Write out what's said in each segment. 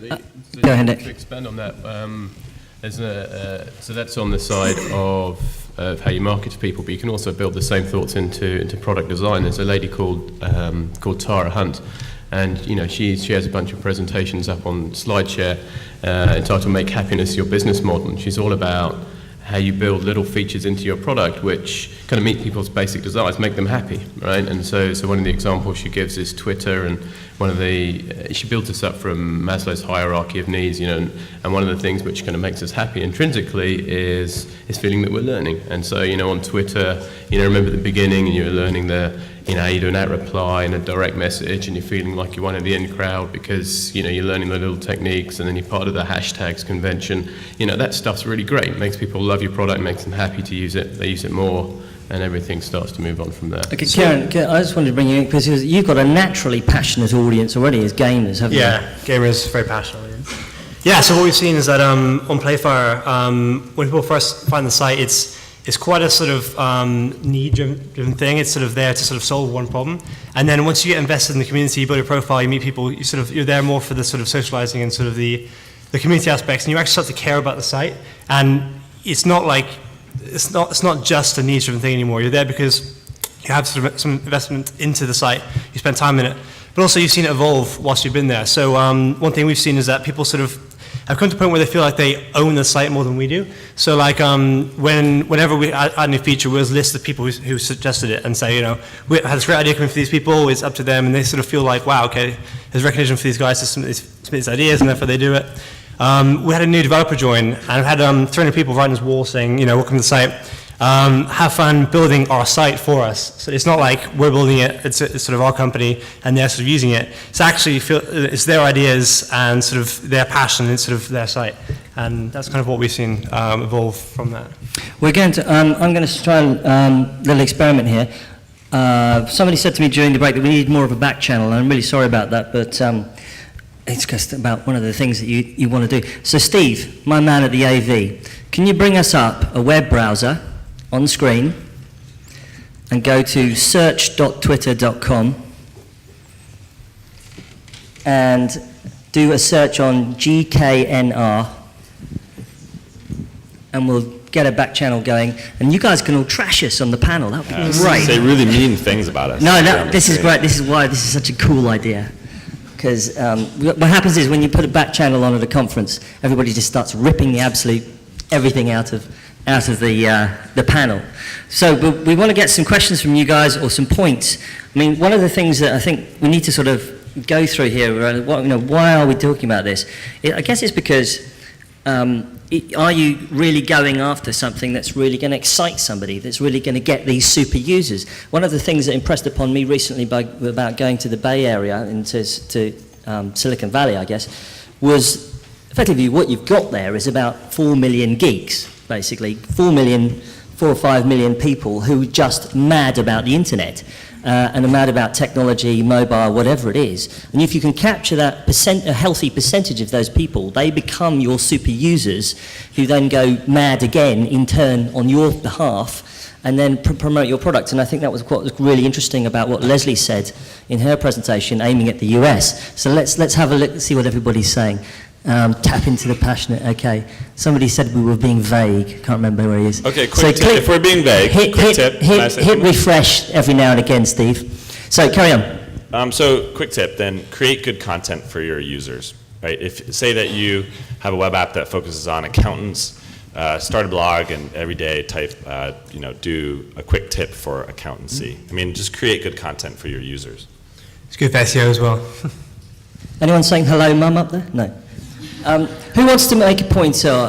Go ahead, Nick. To expand on that, so that's on the side of how you market to people, but you can also build the same thoughts into product design. There's a lady called Tara Hunt, and she has a bunch of presentations up on SlideShare entitled "Make Happiness Your Business Model," and she's all about how you build little features into your product which kind of meet people's basic desires, make them happy, right? And so one of the examples she gives is Twitter, and she built this up from Maslow's hierarchy of needs, and one of the things which kind of makes us happy intrinsically is feeling that we're learning. And so, on Twitter, remember the beginning, and you're learning how you do an @reply and a direct message, and you're feeling like you're one of the in crowd because, you're learning the little techniques, and then you're part of the hashtags convention. That stuff's really great. It makes people love your product, makes them happy to use it, they use it more, and everything starts to move on from there. Okay, Karen, I just wanted to bring you in because you've got a naturally passionate audience already as gamers, haven't you? Yeah, gamers, very passionate audience. Yeah, so what we've seen is that on Playfire, when people first find the site, it's quite a sort of need-driven thing. It's sort of there to sort of solve one problem. And then once you get invested in the community, you build a profile, you meet people, you're there more for the sort of socializing and sort of the community aspects, and you actually start to care about the site. And it's not just a needs-driven thing anymore. You're there because you have sort of some investment into the site, you spend time in it, but also you've seen it evolve whilst you've been there. So one thing we've seen is that people sort of have come to a point where they feel like they own the site more than we do. So like whenever we add a new feature, we'll list the people who suggested it and say, we had this great idea coming for these people, it's up to them, and they sort of feel like, wow, okay, there's recognition for these guys to submit these ideas, and therefore they do it. We had a new developer join, and we had 300 people writing this wall saying, welcome to the site. Have fun building our site for us. So it's not like we're building it, it's sort of our company and they're sort of using it. It's actually, it's their ideas and sort of their passion and sort of their site. And that's kind of what we've seen evolve from that. We're going to, I'm going to try a little experiment here. Somebody said to me during the break that we need more of a back channel, and I'm really sorry about that, but it's just about one of the things that you want to do. So Steve, my man at the AV, can you bring us up a web browser on screen and go to search.twitter.com and do a search on GKNR, and we'll get a back channel going, and you guys can all trash us on the panel. That would be great. Say really mean things about us. No, this is great. This is why this is such a cool idea. Because what happens is when you put a back channel on at a conference, everybody just starts ripping the absolute everything out of the panel. So we want to get some questions from you guys, or some points. I mean, one of the things that I think we need to sort of go through here, why are we talking about this? I guess it's because are you really going after something that's really going to excite somebody, that's really going to get these super users? One of the things that impressed upon me recently about going to the Bay Area, into Silicon Valley, I guess, was effectively what you've got there is about 4 million geeks, basically. 4 or 5 million people who are just mad about the internet and are mad about technology, mobile, whatever it is. And if you can capture that a healthy percentage of those people, they become your super users who then go mad again in turn on your behalf and then promote your product. And I think that was what was really interesting about what Leslie said in her presentation, aiming at the US. So let's have a look, see what everybody's saying. Tap into the passionate. Okay, somebody said we were being vague. Can't remember where he is. Okay, quick tip. If we're being vague, quick tip. Hit refresh every now and again, Steve. So carry on. So quick tip then: create good content for your users. Right? If say that you have a web app that focuses on accountants, start a blog and every day type, do a quick tip for accountancy. I mean, just create good content for your users. It's good for SEO as well. Anyone saying hello, mum, up there? No. Who wants to make a point? Or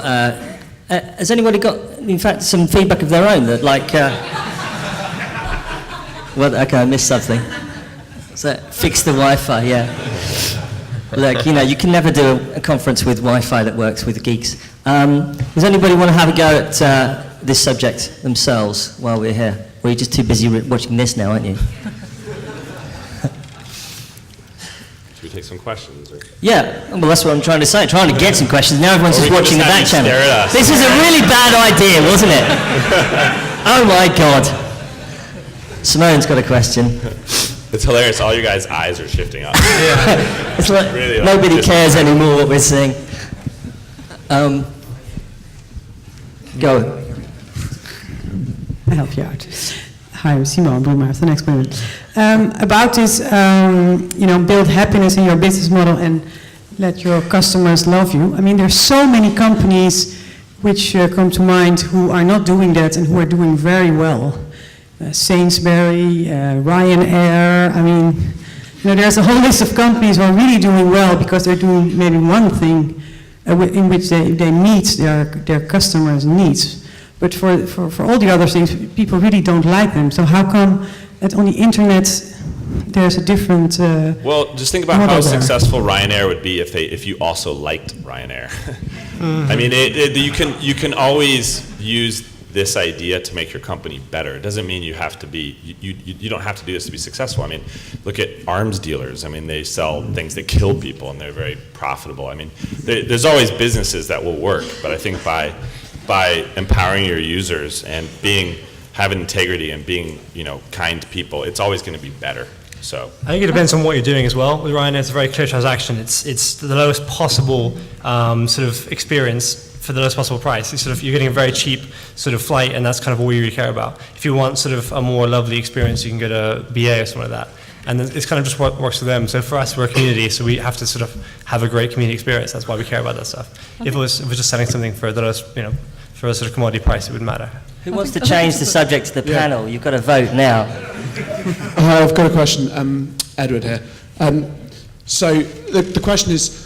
has anybody got, in fact, some feedback of their own that, like, well, okay, I missed something. So fix the Wi-Fi, yeah. Look, you can never do a conference with Wi-Fi that works with geeks. Does anybody want to have a go at this subject themselves while we're here? Or are you just too busy watching this now, aren't you? Should we take some questions? Or? Yeah, well, that's what I'm trying to say. Trying to get some questions. Now everyone's just watching the back channel. This is a really bad idea, wasn't it? Oh my God. Simone's got a question. It's hilarious. All you guys' eyes are shifting up. It's like Really, like, nobody just- cares anymore what we're saying. Go. I'll help you out. Hi, I'm Simone Broemaert, the next women. About this, build happiness in your business model and let your customers love you. I mean, there's so many companies which come to mind who are not doing that and who are doing very well. Sainsbury, Ryanair, I mean, there's a whole list of companies who are really doing well because they're doing maybe one thing in which they meet their customers' needs. But for all the other things, people really don't like them. So how come that on the internet there's a different Well, just think about model how there? successful Ryanair would be if you also liked Ryanair. I mean, you can always use this idea to make your company better. It doesn't mean you have to be, you don't have to do this to be successful. I mean, look at arms dealers. I mean, they sell things that kill people and they're very profitable. I mean, there's always businesses that will work, but I think by empowering your users and having integrity and being, kind to people, it's always going to be better. So I think it depends on what you're doing as well. With Ryanair, it's a very clear transaction. It's the lowest possible sort of experience for the lowest possible price. You're getting a very cheap sort of flight, and that's kind of all you really care about. If you want sort of a more lovely experience, you can go to BA or something like that. And it's kind of just what works for them. So for us, we're a community, so we have to sort of have a great community experience. That's why we care about that stuff. Okay. If it was just selling something for the lowest, for a sort of commodity price, it wouldn't matter. Who wants to change the subject to the panel? You've got to vote now. I've got a question. Edward here. So the question is,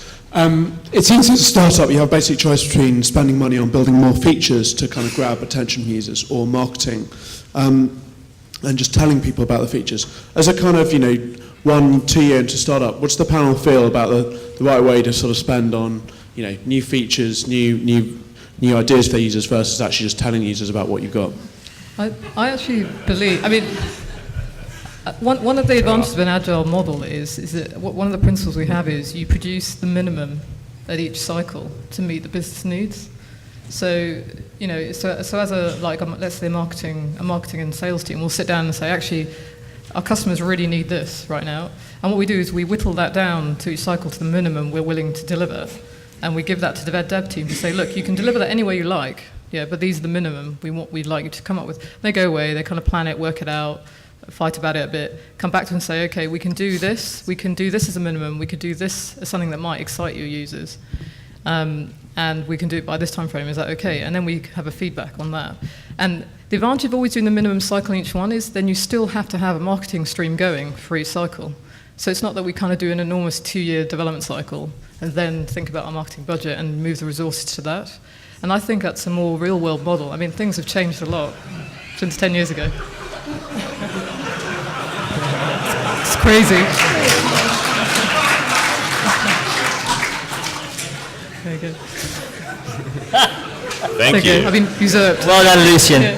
it seems as a startup you have a basic choice between spending money on building more features to kind of grab attention from users or marketing and just telling people about the features. As a kind of, 1-2 year into startup, what's the panel feel about the right way to sort of spend on, new features, new ideas for users versus actually just telling users about what you've got? I actually believe, one of the advantages of an agile model is that one of the principles we have is you produce the minimum at each cycle to meet the business needs. So, so as let's say a marketing and sales team, we'll sit down and say, actually, our customers really need this right now. And what we do is we whittle that down to each cycle to the minimum we're willing to deliver. And we give that to the dev team to say, look, you can deliver that any way you like, but these are the minimum we'd like you to come up with. They go away, they kind of plan it, work it out, fight about it a bit, come back to and say, okay, we can do this as a minimum, we could do this as something that might excite your users, and we can do it by this time frame, is that okay? And then we have a feedback on that. And the advantage of always doing the minimum cycle in each one is then you still have to have a marketing stream going for each cycle. So it's not that we kind of do an enormous 2-year development cycle and then think about our marketing budget and move the resources to that. And I think that's a more real-world model. I mean, things have changed a lot since 10 years ago. It's crazy. Very good. thank you. I've been usurped. Well done, Lucian. Yeah.